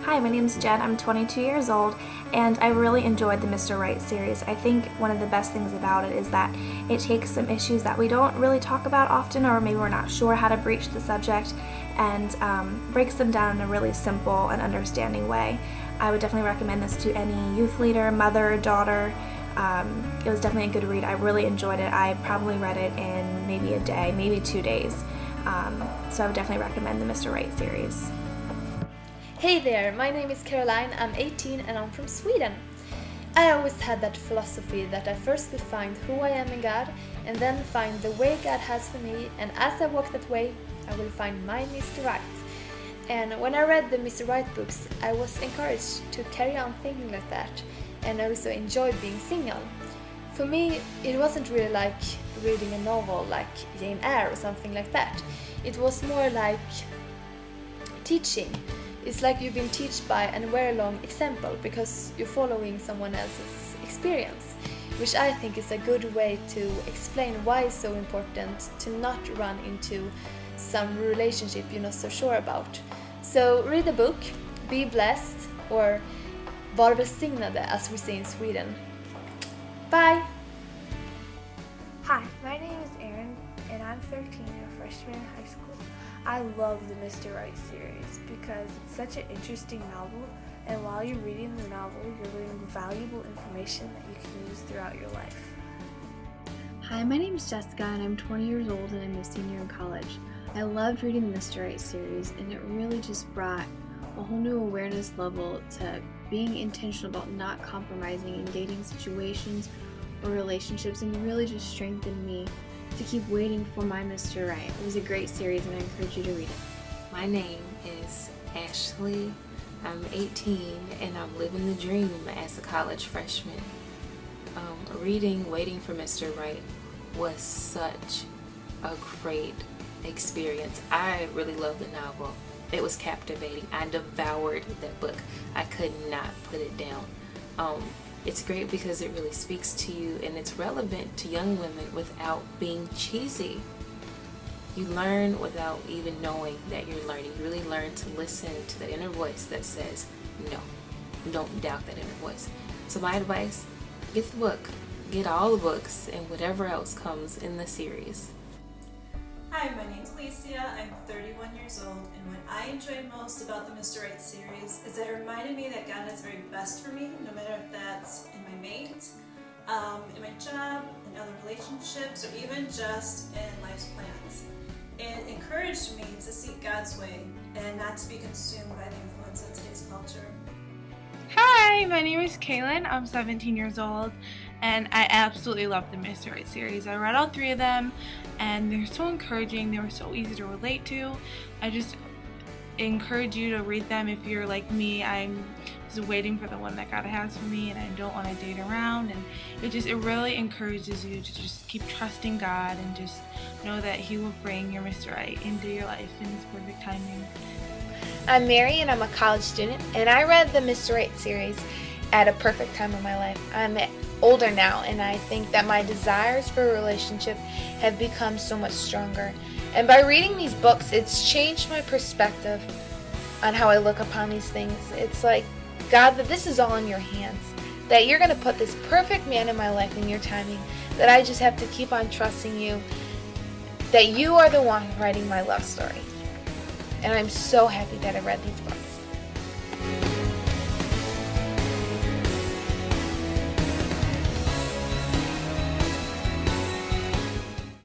Hi, my name is Jen. I'm 22 years old, and I really enjoyed the Mr. Right series. I think one of the best things about it is that it takes some issues that we don't really talk about often, or maybe we're not sure how to broach the subject, and breaks them down in a really simple and understanding way. I would definitely recommend this to any youth leader, mother, daughter. It was definitely a good read. I really enjoyed it. I probably read it in maybe a day, maybe 2 days. So I would definitely recommend the Mr. Right series. Hey there, my name is Caroline, I'm 18 and I'm from Sweden. I always had that philosophy that I first would find who I am in God and then find the way God has for me, and as I walk that way, I will find my Mr. Right. And when I read the Mr. Right books, I was encouraged to carry on thinking like that and also enjoy being single. For me, it wasn't really like reading a novel like Jane Eyre or something like that. It was more like teaching. It's like you've been taught by a very long example because you're following someone else's experience, which I think is a good way to explain why it's so important to not run into some relationship you're not so sure about. So read the book, be blessed, or var välsignade as we say in Sweden. Bye! Hi, my name is Erin, and I'm 13, a freshman in high school. I love the Mr. Right series because it's such an interesting novel, and while you're reading the novel, you're learning valuable information that you can use throughout your life. Hi, my name is Jessica, and I'm 20 years old, and I'm a senior in college. I loved reading the Mr. Right series, and it really just brought a whole new awareness level to being intentional about not compromising in dating situations or relationships, and really just strengthened me to keep waiting for my Mr. Right. It was a great series, and I encourage you to read it. My name is Ashley. I'm 18 and I'm living the dream as a college freshman. Reading Waiting for Mr. Right was such a great experience. I really loved the novel. It was captivating. I devoured that book. I could not put it down. It's great because it really speaks to you and it's relevant to young women without being cheesy. You learn without even knowing that you're learning. You really learn to listen to that inner voice that says no. Don't doubt that inner voice. So my advice, get the book. Get all the books and whatever else comes in the series. Hi, my name's Alicia. I'm 31 years old, and what I enjoyed most about the Mr. Right series is that it reminded me that God has the very best for me, no matter if that's in my mate, in my job, in other relationships, or even just in life's plans. It encouraged me to seek God's way and not to be consumed by the influence of today's culture. Hi, my name is Kaylin. I'm 17 years old, and I absolutely love the Mr. Right series. I read all 3 of them, and they're so encouraging. They were so easy to relate to. I just encourage you to read them if you're like me. I'm just waiting for the one that God has for me, and I don't want to date around. And it really encourages you to just keep trusting God and just know that He will bring your Mr. Right into your life in His perfect timing. I'm Mary and I'm a college student, and I read the Mr. Right series at a perfect time in my life. I'm older now, and I think that my desires for a relationship have become so much stronger. And by reading these books, it's changed my perspective on how I look upon these things. It's like, God, that this is all in your hands, that you're going to put this perfect man in my life in your timing, that I just have to keep on trusting you, that you are the one writing my love story. And I'm so happy that I read these books.